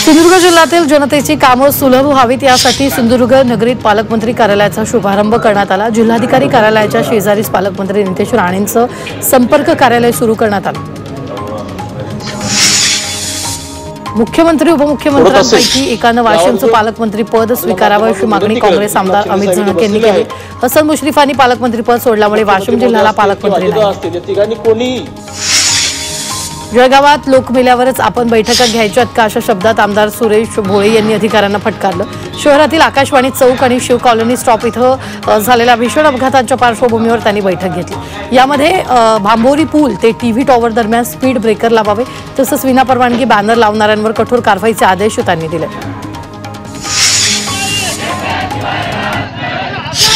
सिंधुदुर्ग जिल्ह्यातील जनतेची कामं सुलभ व्हावीत यासाठी सिंधुदुर्ग नगरीत पालकमंत्री कार्यालयाचा शुभारंभ करण्यात आला। जिल्हाधिकारी कार्यालयाच्या शेजारीच पालकमंत्री नितेश राणेंचं संपर्क कार्यालय सुरू करण्यात आलं। मुख्यमंत्री उपमुख्यमंत्र्यांपैकी एकानं वाशिमचं पालकमंत्री पद स्वीकारावं अशी मागणी काँग्रेस आमदार अमित झणक यांनी केली। हसन मुश्रीफांनी पालकमंत्री पद सोडल्यामुळे वाशिम जिल्ह्याला पालकमंत्री नाही। जळगावात लोकमेल्यावरच आपण बैठका घ्यायच्यात का अशा शब्दात आमदार सुरेश भोळे यांनी अधिकाऱ्यांना फटकारलं। शहरातील आकाशवाणी चौक आणि शिव कॉलनी स्टॉप इथं झालेल्या भीषण अपघाताच्या पार्श्वभूमीवर त्यांनी बैठक घेतली। यामध्ये भांबोरी पूल ते टीव्ही टॉवर दरम्यान स्पीड ब्रेकर लावावे तसंच विनापरवानगी बॅनर लावणाऱ्यांवर कठोर कारवाईचे आदेश त्यांनी दिले।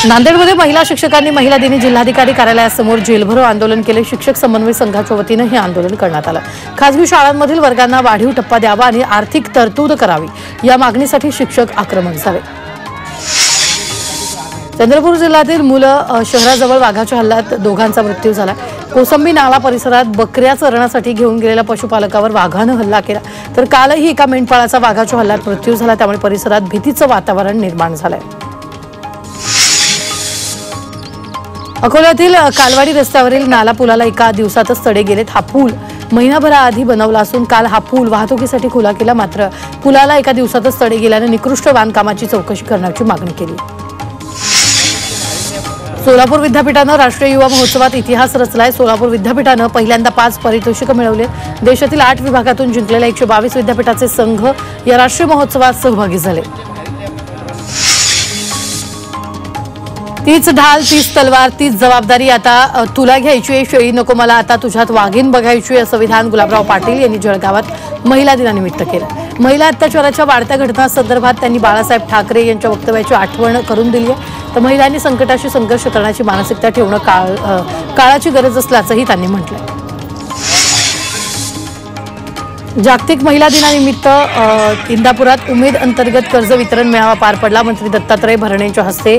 नांदेडमध्ये महिला शिक्षकांनी महिला दिनी जिल्हाधिकारी कार्यालयासमोर जेलभरो आंदोलन केले। शिक्षक समन्वय संघाच्या वतीने हे आंदोलन करण्यात आलं। खासगी शाळांमधील वर्गांना वाढीव टप्पा द्यावा आणि आर्थिक तरतूद करावी या मागणीसाठी शिक्षक आक्रमक झाले। चंद्रपूर जिल्ह्यातील मुलं शहराजवळ वाघाच्या हल्ल्यात दोघांचा मृत्यू झाला। कोसंबी नाला परिसरात बकऱ्या चरण्यासाठी घेऊन गेलेल्या पशुपालकावर वाघानं हल्ला केला तर कालही एका मेंढपाळाचा वाघाच्या हल्ल्यात मृत्यू झाला। त्यामुळे परिसरात भीतीचं वातावरण निर्माण झालंय। अकोल्यातील कालवाडी रस्त्यावरील नाला पुलाला एका दिवसातच तडे गेलेत। हा पूल महिनाभराआधी बनवला असून काल हा पूल वाहतुकीसाठी खुला केला, मात्र पुलाला एका दिवसातच तडे गेल्याने निकृष्ट बांधकामाची चौकशी करण्याची मागणी केली। सोलापूर विद्यापीठानं राष्ट्रीय युवा महोत्सवात इतिहास रचलाय। सोलापूर विद्यापीठानं पहिल्यांदा 5 पारितोषिकं मिळवले। देशातील 8 विभागातून जिंकलेल्या 122 विद्यापीठाचे संघ या राष्ट्रीय महोत्सवात सहभागी झाले। तीच ढाल, तीच तलवार, तीच जबाबदारी आता तुला घ्यायची आहे, शेळी नको मला आता तुझ्यात वाघीण बघायची असं विधान गुलाबराव पाटील यांनी जळगावात महिला दिनानिमित्त केलं। महिला अत्याचाराच्या वाढत्या घटनांसंदर्भात त्यांनी बाळासाहेब ठाकरे यांच्या वक्तव्याची आठवण करून दिली आहे। तर महिलांनी संकटाशी संघर्ष करण्याची मानसिकता ठेवणं काळाची गरज असल्याचंही त्यांनी म्हटलंय। जागतिक महिला दिनानिमित्त इंदापुरात उमेद अंतर्गत कर्ज वितरण मेळावा पार पडला। मंत्री दत्तात्रय भरणे यांच्या हस्ते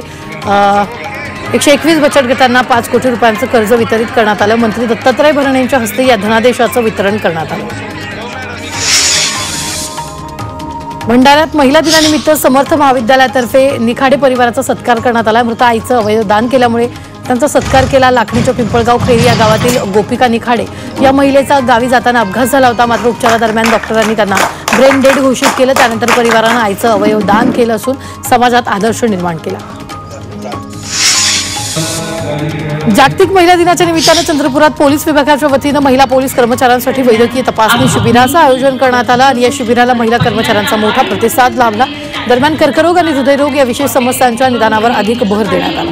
121 बचत गटांना 5 कोटी रुपयांचं कर्ज वितरित करण्यात आलं। मंत्री दत्तात्रय भरणे यांच्या हस्ते या धनादेशाचं वितरण करण्यात आलं। भंडाऱ्यात महिला दिनानिमित्त समर्थ महाविद्यालयातर्फे निखाडे परिवाराचा सत्कार करण्यात आला। मृत आईचं अवयव दान केल्यामुळे त्यांचा सत्कार केला। लाखणीच्या पिंपळगाव खेळी या गावातील गोपिका निखाडे या महिलेचा गावी जाताना अपघात झाला होता, मात्र उपचारादरम्यान डॉक्टरांनी त्यांना ब्रेन डेड घोषित केलं। त्यानंतर परिवारानं आईचं अवयव दान केलं असून समाजात आदर्श निर्माण केला। जागतिक महिला दिनाच्या निमित्तानं चंद्रपुरात पोलीस विभागाच्या वतीनं महिला पोलीस कर्मचाऱ्यांसाठी वैद्यकीय तपासणी शिबिराचं आयोजन करण्यात आलं आणि या शिबिराला महिला कर्मचाऱ्यांचा मोठा प्रतिसाद लाभला। दरम्यान कर्करोग आणि हृदयरोग या विशेष समस्यांच्या निदानावर अधिक भर देण्यात आला।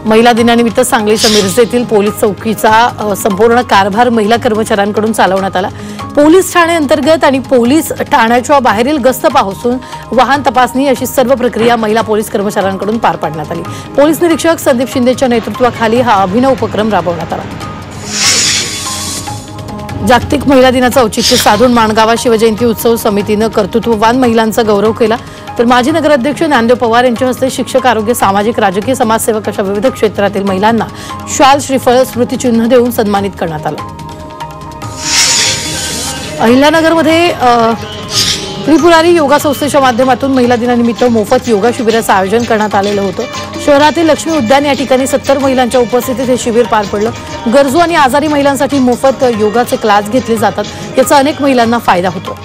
महिला दिनानिमित्त सांगलीच्या मिरजेतील पोलीस चौकीचा संपूर्ण कारभार महिला कर्मचाऱ्यांकडून चालवण्यात आला। पोलीस ठाणे अंतर्गत आणि पोलीस ठाण्याच्या बाहेरील गस्त पासून वाहन तपासणी अशी सर्व प्रक्रिया महिला पोलीस कर्मचाऱ्यांकडून पार पाडण्यात आली। पोलीस निरीक्षक संदीप शिंदेच्या नेतृत्वाखाली हा अभिनव उपक्रम राबवण्यात आला। जागतिक महिला दिनाचं औचित्य साधून माणगावा शिवजयंती उत्सव समितीनं कर्तृत्ववान महिलांचा गौरव केला। तर माजी नगराध्यक्ष ज्ञानदेव पवार यांच्या हस्ते शिक्षक, आरोग्य, सामाजिक, राजकीय, समाजसेवक अशा विविध क्षेत्रातील महिलांना शाल, श्रीफळ, स्मृतिचिन्ह देऊन सन्मानित करण्यात आलं। अहिल्यानगरमध्ये त्रिपुरारी योगा संस्थेच्या माध्यमातून महिला दिनानिमित्त मोफत योगा शिबिराचं आयोजन करण्यात आलेलं होतं। शहरातील लक्ष्मी उद्यान या ठिकाणी 70 महिलांच्या उपस्थितीत हे शिबिर पार पडलं। गरजू आणि आजारी महिलांसाठी मोफत योगाचे क्लास घेतले जातात, याचा अनेक महिलांना फायदा होतो।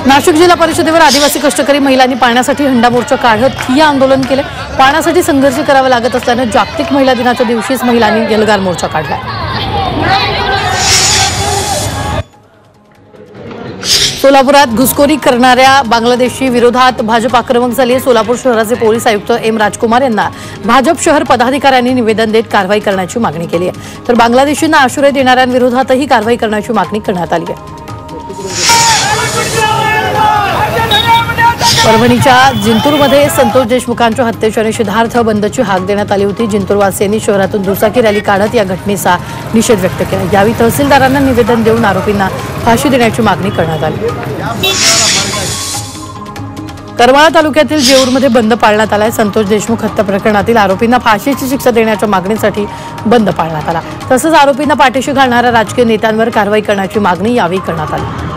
नाशिक जिल्हा परिषदेवर आदिवासी कष्टकरी महिलांनी पाण्यासाठी हंडा मोर्चा काढत ठिय्या आंदोलन केले। पाण्यासाठी संघर्ष करावा लागत असल्यानं जागतिक महिला दिनाच्या दिवशीच महिलांनी एल्गार मोर्चा काढला। सोलापुरात घुसखोरी करणाऱ्या बांगलादेशी विरोधात भाजप आक्रमक झाली। सोलापूर शहराचे पोलीस आयुक्त एम राजकुमार यांना भाजप शहर पदाधिकाऱ्यांनी निवेदन देत कारवाई करण्याची मागणी केली आहे। तर बांगलादेशींना आश्रय देणाऱ्यांविरोधातही कारवाई करण्याची मागणी करण्यात आली आहे। परभणीच्या जिंतूरमध्ये संतोष देशमुखांच्या हत्येच्या निषेधार्थ बंदची हाक देण्यात आली होती। जिंतूरवासियांनी शहरातून दुचाकी रॅली काढत या घटनेचा निषेध व्यक्त केला। यावेळी तहसीलदारांना निवेदन देऊन आरोपींना फाशी देण्याची मागणी करण्यात आली। करमाळा तालुक्यातील जेऊरमध्ये बंद पाळण्यात आलाय। संतोष देशमुख हत्या प्रकरणातील आरोपींना फाशीची शिक्षा देण्याच्या मागणीसाठी बंद पाळण्यात आला। तसंच आरोपींना पाठीशी घालणाऱ्या राजकीय नेत्यांवर कारवाई करण्याची मागणी यावेळी करण्यात आली।